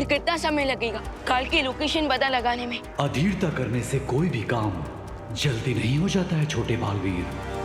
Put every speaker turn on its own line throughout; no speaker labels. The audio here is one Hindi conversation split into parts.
और कितना समय लगेगा काल की लोकेशन पता लगाने में?
अधीरता करने से कोई भी काम जल्दी नहीं हो जाता है छोटे बालवीर।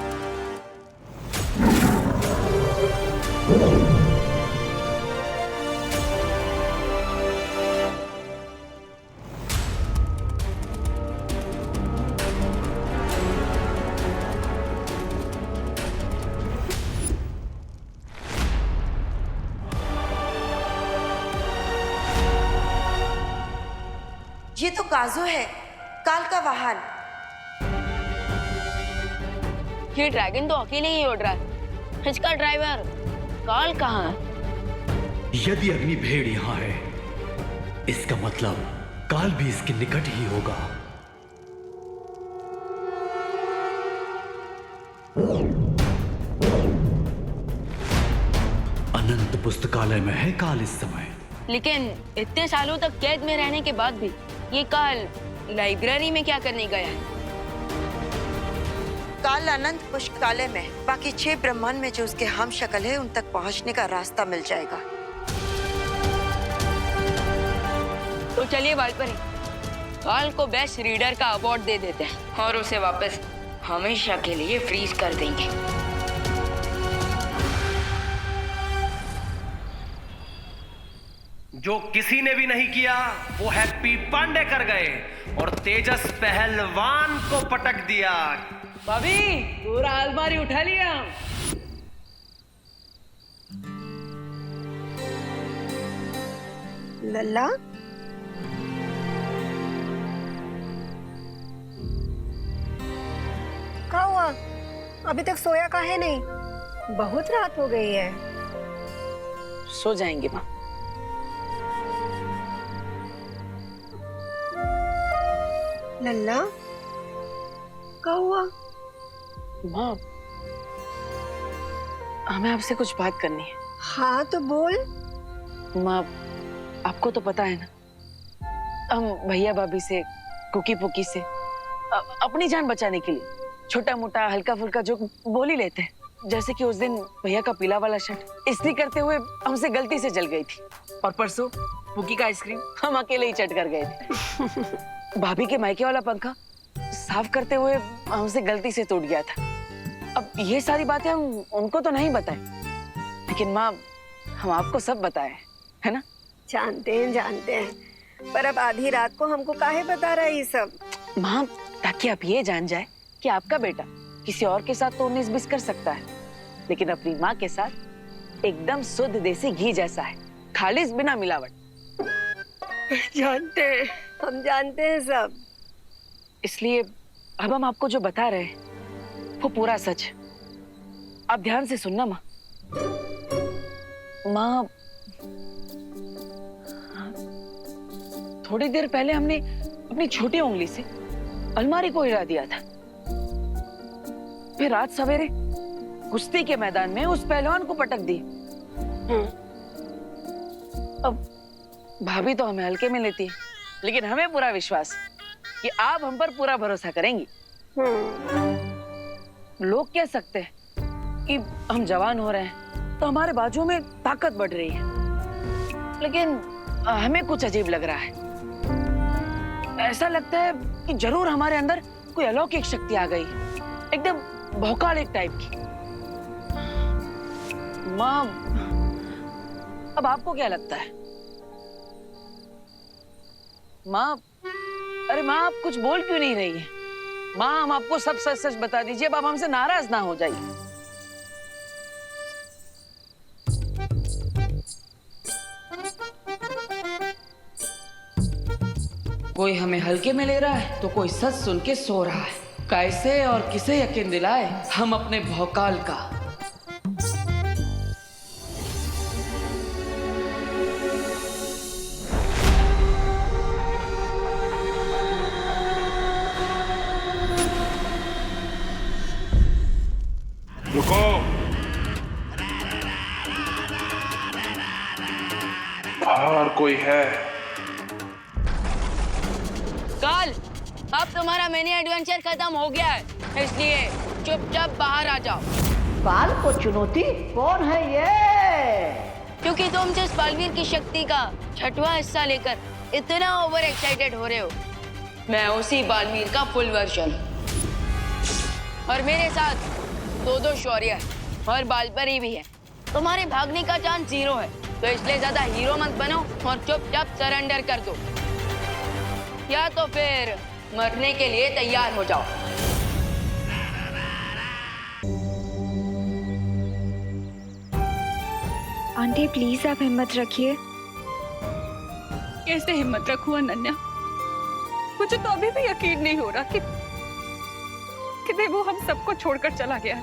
ये तो काजू है, काल का वाहन।
ये ड्रैगन तो अकेले ही उड़ रहा है, इसका ड्राइवर काल कहाँ है?
यदि अग्नि भेड़ यहाँ है, इसका मतलब काल भी इसके निकट ही होगा। अनंत पुस्तकालय में है काल इस समय।
लेकिन इतने सालों तक कैद में रहने के बाद भी ये काल लाइब्रेरी में क्या करने गया है?
काल अनंत पुस्तकालय में, बाकी 6 ब्रह्मांड में जो उसके हम शक्ल है उन तक पहुंचने का रास्ता मिल जाएगा।
तो चलिए वालपरी, काल को बेस्ट रीडर का अवार्ड दे देते हैं और उसे वापस हमेशा के लिए फ्रीज कर देंगे।
जो किसी ने भी नहीं किया वो हैप्पी पांडे कर गए और तेजस पहलवान को पटक दिया।
भाभी पूरा अलमारी उठा लिया।
लल्ला,
क्या हुआ? अभी तक सोया काहे नहीं? बहुत रात हो गई है।
सो जाएंगे माँ।
लल्ला, क्या हुआ?
माँ, हमें आपसे कुछ बात करनी है।
हाँ तो बोल।
माँ, आपको तो पता है ना, हम भैया भाभी से, कुकी पुकी से अपनी जान बचाने के लिए छोटा मोटा हल्का फुल्का जो बोल ही लेते हैं। जैसे कि उस दिन भैया का पीला वाला शर्ट इस्त्री करते हुए हमसे गलती से जल गई थी, और परसों पुकी का आइसक्रीम हम अकेले ही चट कर गए थे। भाभी के मायके वाला पंखा साफ करते हुए हमसे गलती से टूट गया था। अब ये सारी बातें हम उनको तो नहीं बताएं, लेकिन माँ हम आपको सब बताएं, है ना?
जानते हैं, पर अब आधी रात को हमको काहे बता रहा है ये सब?
माँ, ताकि आप ये जान जाए कि आपका बेटा किसी और के साथ तो 19-20 कर सकता है, लेकिन अपनी माँ के साथ एकदम शुद्ध देसी घी जैसा है, खालिस बिना मिलावट।
हम जानते हैं सब।
इसलिए अब हम आपको जो बता रहे हैं वो पूरा सच है। आप ध्यान से सुनना माँ। माँ, थोड़ी देर पहले हमने अपनी छोटी उंगली से अलमारी को हिला दिया था, फिर रात सवेरे कुश्ती के मैदान में उस पहलवान को पटक दी। अब भाभी तो हमें हल्के में लेती है, लेकिन हमें पूरा विश्वास है कि आप हम पर पूरा भरोसा करेंगी। लोग कह सकते हैं कि हम जवान हो रहे हैं तो हमारे बाजुओं में ताकत बढ़ रही है, लेकिन हमें कुछ अजीब लग रहा है। ऐसा लगता है कि जरूर हमारे अंदर कोई अलौकिक शक्ति आ गई, एकदम भौकालिक टाइप की। माँ, अब आपको क्या लगता है? माँ, अरे माँ, आप कुछ बोल क्यों नहीं रही है? माँ, हम आपको सब सच सच बता दीजिए, अब आप हमसे नाराज ना हो जाइए। कोई हमें हल्के में ले रहा है तो कोई सच सुन के सो रहा है। कैसे और किसे यकीन दिलाए हम अपने भौकाल का?
रुको, बाहर कोई है?
काल, अब तुम्हारा मिनी एडवेंचर खत्म हो गया है, इसलिए चुपचाप बाहर आ जाओ।
काल को चुनौती? कौन है ये?
क्योंकि तुम जिस बालवीर की शक्ति का 6वां हिस्सा लेकर इतना ओवर एक्साइटेड हो रहे हो, मैं उसी बालवीर का फुल वर्जन। और मेरे साथ दो शौर्य और बालपरी भी है। तुम्हारे भागने का चांस 0 है, तो इसलिए ज्यादा हीरो मत बनो और चुपचाप सरेंडर कर दो, या तो फिर मरने के लिए तैयार हो जाओ।
आंटी प्लीज आप हिम्मत रखिए।
कैसे हिम्मत रखूं अनन्या? मुझे तो अभी भी यकीन नहीं हो रहा कि देवू हम सबको छोड़कर चला गया।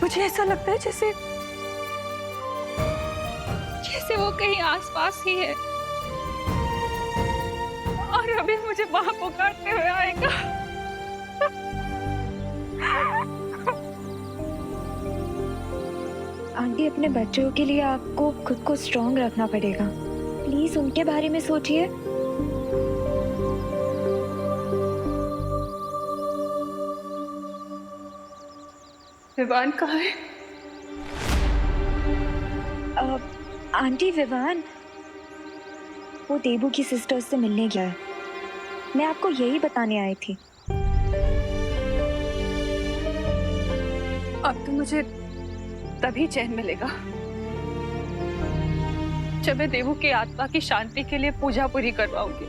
मुझे ऐसा लगता है जैसे वो कहीं आसपास ही है और अभी मुझे वहां पुकारते हुए आएगा।
आंटी अपने बच्चों के लिए आपको खुद को स्ट्रांग रखना पड़ेगा। प्लीज उनके बारे में सोचिए।
विवान कहाँ है?
आंटी विवान वो देबू की सिस्टर्स से मिलने गया है। मैं आपको यही बताने आई थी।
अब तो मुझे तभी चैन मिलेगा जब मैं देवू की आत्मा की शांति के लिए पूजा पूरी करवाऊंगी।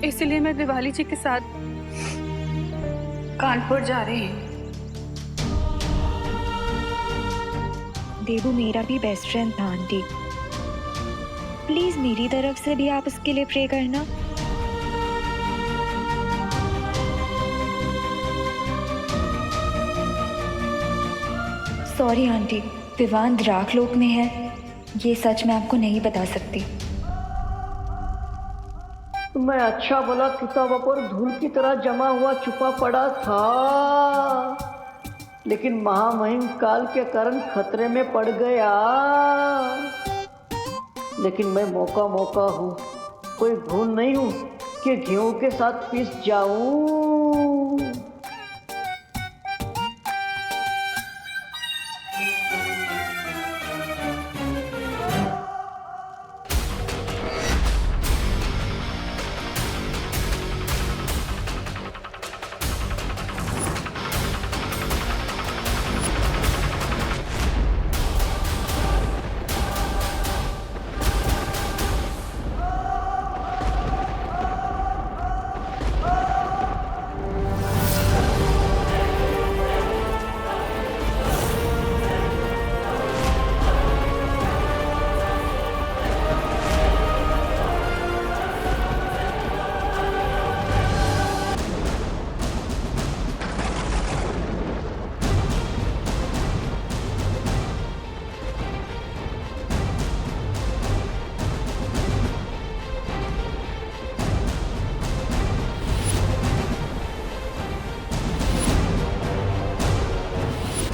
इसलिए मैं दिवाली जी के साथ कानपुर जा रही हूँ।
देबू मेरा भी बेस्ट फ्रेंड था आंटी। प्लीज मेरी तरफ से भी आप उसके लिए प्रे करना। सॉरी आंटी, विवान द्राकलोक में है, ये सच मैं आपको नहीं बता सकती।
मैं अच्छा भला किताबों पर धूल की तरह जमा हुआ छुपा पड़ा था, लेकिन महामहिम काल के कारण खतरे में पड़ गया। लेकिन मैं मौका हूँ, कोई भूल नहीं हूँ कि गेहूं के साथ पिस जाऊं।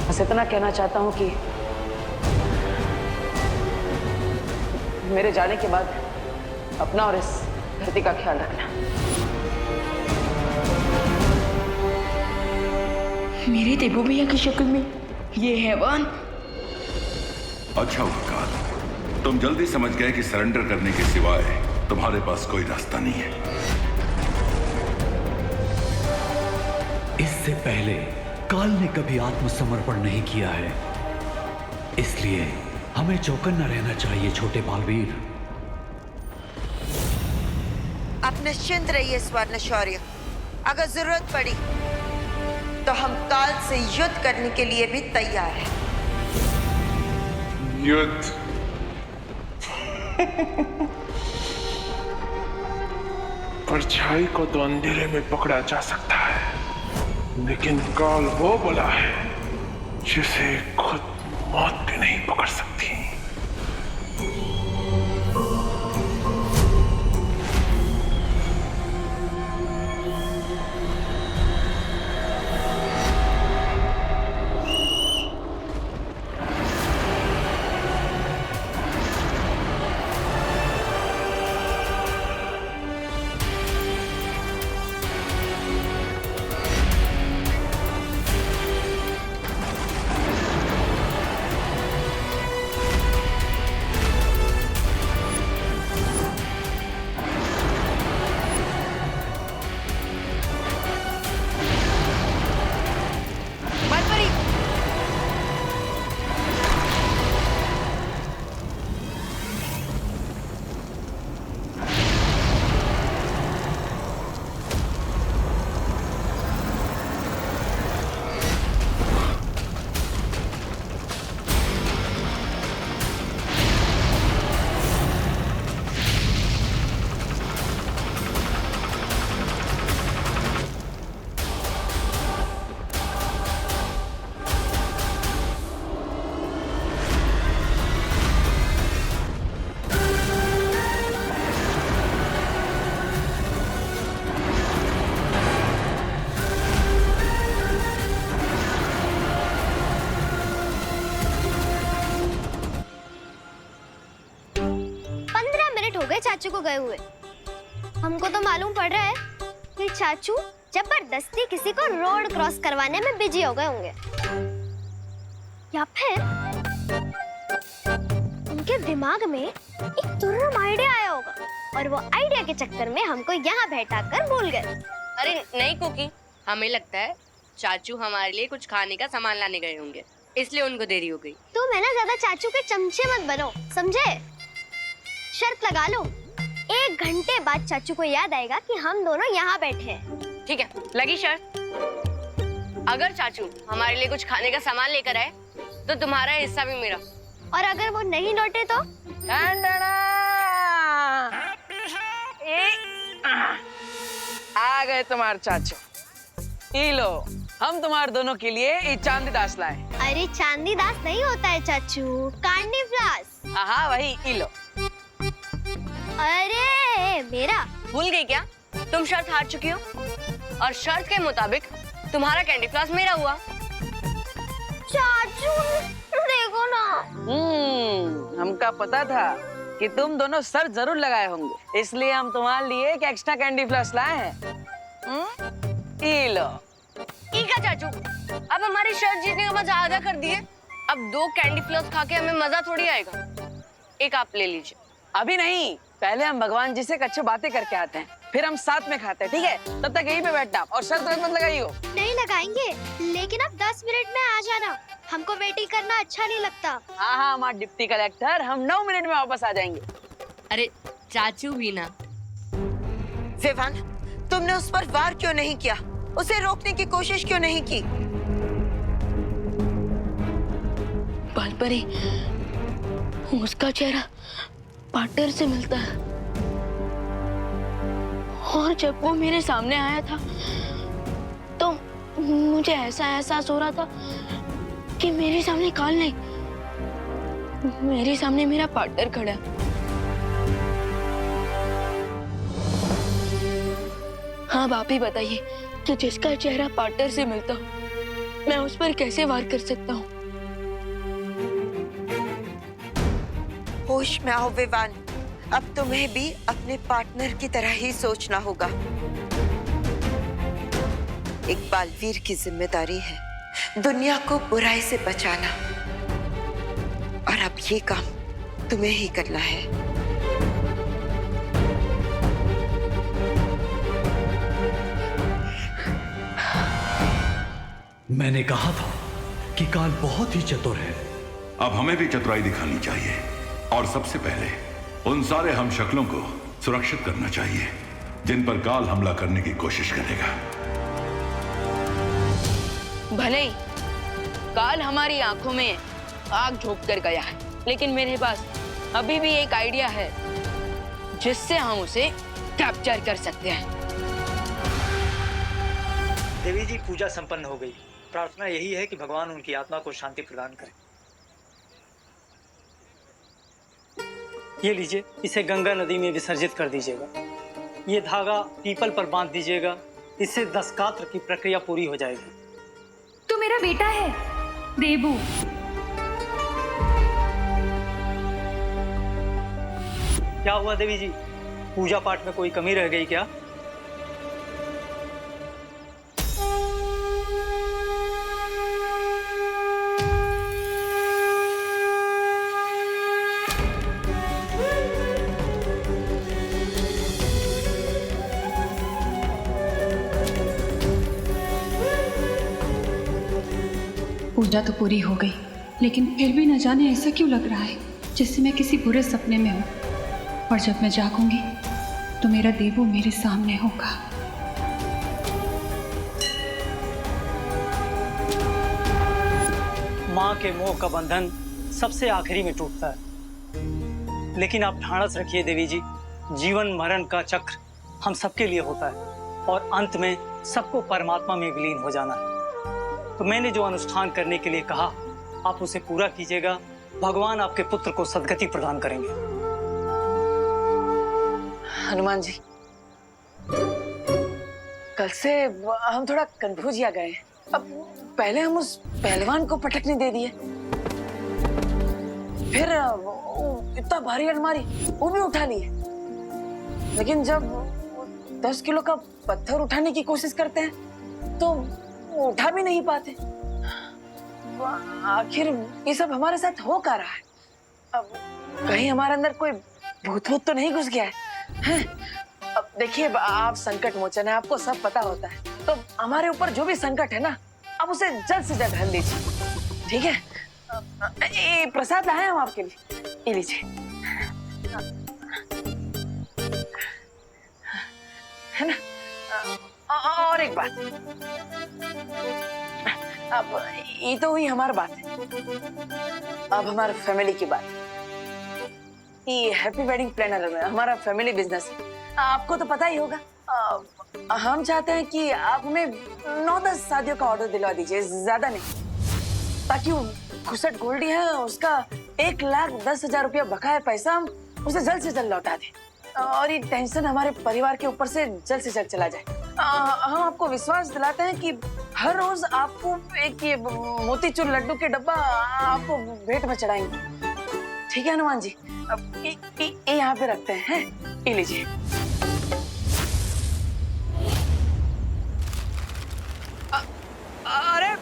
बस इतना कहना चाहता हूँ कि मेरे जाने के बाद अपना और इस धरती का ख्याल रखना।
मेरे देवू भैया की शक्ल में ये हैवान।
अच्छा हुआ काल, तुम जल्दी समझ गए कि सरेंडर करने के सिवाय तुम्हारे पास कोई रास्ता नहीं है।
इससे पहले काल ने कभी आत्मसमर्पण नहीं किया है, इसलिए हमें चौकन्ना रहना चाहिए छोटे बालवीर।
आप निश्चिंत रहिए स्वर्ण शौर्य, अगर जरूरत पड़ी तो हम काल से युद्ध करने के लिए भी तैयार हैं।
युद्ध? परछाई को तो अंधेरे में पकड़ा जा सकता है, लेकिन काल वो बला है जिसे खुद मौत भी नहीं पकड़ सकती।
चाचू को गए हुए। हमको तो मालूम पड़ रहा है कि चाचू जबरदस्ती किसी को रोड क्रॉस करवाने में बिजी हो गए होंगे, या फिर उनके दिमाग में एक तुर्रम आइडिया आया होगा और वो आइडिया के चक्कर में हमको यहाँ बैठाकर भूल गए।
अरे नहीं कुकी, हमें लगता है चाचू हमारे लिए कुछ खाने का सामान लाने गए होंगे, इसलिए उनको देरी हो गई।
तुम है ना ज्यादा चाचू के चमचे मत बनो, समझे? शर्त लगा लो, 1 घंटे बाद चाचू को याद आएगा कि हम दोनों यहाँ बैठे हैं।
ठीक है, लगी शर्त। अगर चाचू हमारे लिए कुछ खाने का सामान लेकर आए तो तुम्हारा हिस्सा भी मेरा,
और अगर वो नहीं लौटे तो?
आ गए तुम्हारे चाचू। ई लो, हम तुम्हारे दोनों के लिए ये चांदी दास लाए।
अरे चांदी दास नहीं होता है चाचू, कांडी फ्लास।
हाँ वही, ई लो।
अरे मेरा
भूल गई क्या? तुम शर्त हार चुकी हो और शर्त के मुताबिक तुम्हारा कैंडी फ्लास मेरा हुआ।
चाचू देखो ना।
हमका पता था कि तुम दोनों सर जरूर लगाए होंगे, इसलिए हम तुम्हारे लिए एक एक्स्ट्रा कैंडी फ्लास लाए हैं। ई लो।
ठीक है चाचू, अब हमारी शर्त जीतने का मजा आधा कर दिए। अब 2 कैंडी फ्लास खा के हमें मजा थोड़ी आएगा। एक आप ले लीजिए।
अभी नहीं, पहले हम भगवान जी से अच्छी बातें करके आते हैं, फिर हम साथ में खाते हैं, ठीक है? तब तक यहीं पे बैठना और शर्त मत लगाइयो।
नहीं लगाएंगे, लेकिन अब 10 मिनट में आ जाना, हमको वेटिंग करना अच्छा नहीं लगता।
हाँ हमारे डिप्टी कलेक्टर, हम 9 मिनट में वापस आ जाएंगे।
अरे चाचू भी ना।
विवान, तुमने उस पर वार क्यों नहीं किया? उसे रोकने की कोशिश क्यों नहीं की?
बालपरी, उसका चेहरा पार्टनर से मिलता है, और जब वो मेरे सामने आया था तो मुझे ऐसा एहसास हो रहा था कि मेरे सामने काल नहीं, मेरे सामने मेरा पार्टनर खड़ा है। हाँ, आप ही बताइए कि जिसका चेहरा पार्टनर से मिलता हो, मैं उस पर कैसे वार कर सकता हूँ?
होश में आओ विवान, अब तुम्हें भी अपने पार्टनर की तरह ही सोचना होगा। एक बालवीर की जिम्मेदारी है दुनिया को बुराई से बचाना, और अब ये काम तुम्हें ही करना है।
मैंने कहा था कि काल बहुत ही चतुर है।
अब हमें भी चतुराई दिखानी चाहिए, और सबसे पहले उन सारे हम शक्लों को सुरक्षित करना चाहिए जिन पर काल हमला करने की कोशिश करेगा।
भले ही काल हमारी आंखों में आग झोंक कर गया है, लेकिन मेरे पास अभी भी एक आइडिया है जिससे हम उसे कैप्चर कर सकते हैं।
देवी जी, पूजा संपन्न हो गई। प्रार्थना यही है कि भगवान उनकी आत्मा को शांति प्रदान करें। ये लीजिए, इसे गंगा नदी में विसर्जित कर दीजिएगा। ये धागा पीपल पर बांध दीजिएगा, इससे दस्तात्र की प्रक्रिया पूरी हो जाएगी।
तू मेरा बेटा है देबू।
क्या हुआ देवी जी, पूजा पाठ में कोई कमी रह गई क्या?
पूजा तो पूरी हो गई, लेकिन फिर भी न जाने ऐसा क्यों लग रहा है जैसे मैं किसी बुरे सपने में हूँ, और जब मैं जागूंगी तो मेरा देवू मेरे सामने होगा।
माँ के मोह का बंधन सबसे आखिरी में टूटता है, लेकिन आप ठाणस रखिए देवी जी, जीवन मरण का चक्र हम सबके लिए होता है, और अंत में सबको परमात्मा में विलीन हो जाना है। तो मैंने जो अनुष्ठान करने के लिए कहा, आप उसे पूरा कीजिएगा। भगवान आपके पुत्र को सद्गति प्रदान करेंगे।
हनुमान जी, कल से हम थोड़ा कंफ्यूज आ गए। अब पहले हम उस पहलवान को पटकने दे दिए, फिर इतना भारी अलमारी वो भी उठा लिए, लेकिन जब 10 किलो का पत्थर उठाने की कोशिश करते हैं तो उठा भी नहीं पाते। आखिर ये सब हमारे साथ हो क्या रहा है? अब कहीं हमारे अंदर कोई भूत तो नहीं घुस गया है? अब देखिए, आप संकट मोचन है, आपको सब पता होता है, तो हमारे ऊपर जो भी संकट है ना, आप उसे जल्द से जल्द हल दीजिए, ठीक है? ये प्रसाद लाए हम आपके लिए, ये लीजिए, है ना? और एक बात, अब ये तो हुई हमारी बात है, अब हमारे फैमिली की बात। ये हैप्पी वेडिंग प्लानर में हमारा फैमिली बिजनेस है, आपको तो पता ही होगा। हम चाहते हैं कि आप हमें 9-10 शादियों का ऑर्डर दिलवा दीजिए, ज्यादा नहीं, ताकि खुसट गोल्डी है उसका 1,10,000 रुपया बकाया पैसा हम उसे जल्द से जल्द लौटा दें, और ये टेंशन हमारे परिवार के ऊपर से जल्द चला जाए। हम आपको विश्वास दिलाते हैं कि हर रोज आपको एक ये मोतीचूर लड्डू के डब्बा आपको भेंट में चढ़ाएंगे, ठीक है हनुमान जी? अब ये यहाँ पे रखते हैं, ये लीजिए। अरे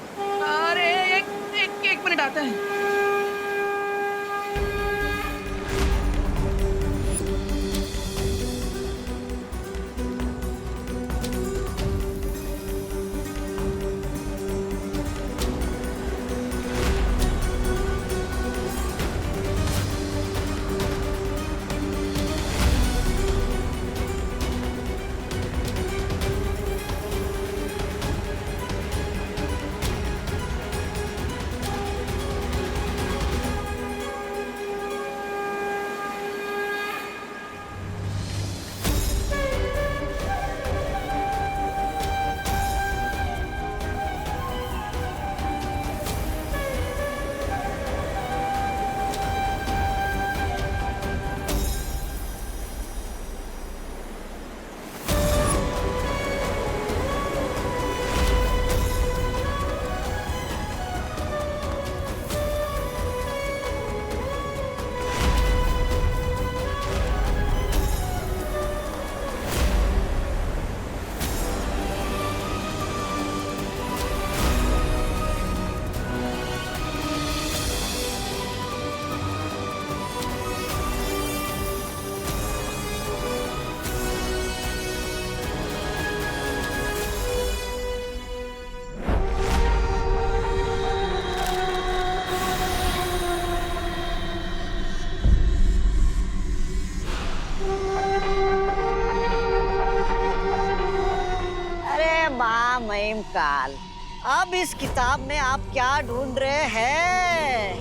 एक मिनट आते हैं।
काल, अब इस किताब में आप क्या ढूंढ रहे हैं?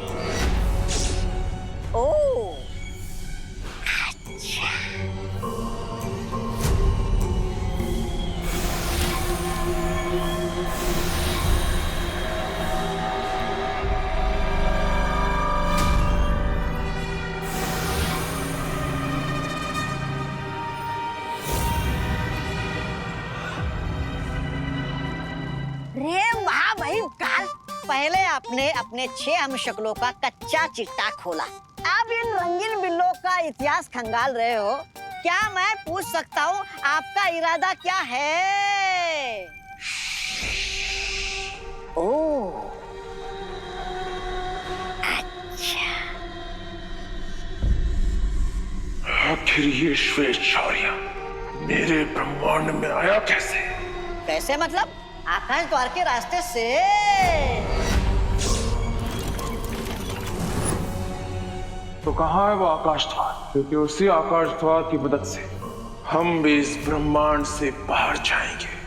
ओह, अच्छा। काल, पहले आपने अपने 6 हमशक्लों का कच्चा चिट्टा खोला, अब इन रंगीन बिल्लों का इतिहास खंगाल रहे हो। क्या मैं पूछ सकता हूँ आपका इरादा क्या है? ओह, अच्छा।
आखिर ये श्वेत शौर्य मेरे ब्रह्मांड में आया कैसे?
कैसे मतलब? आकाश द्वार के रास्ते से।
तो कहाँ है वो आकाश द्वार? क्योंकि उसी आकाश द्वार की मदद से हम भी इस ब्रह्मांड से बाहर जाएंगे।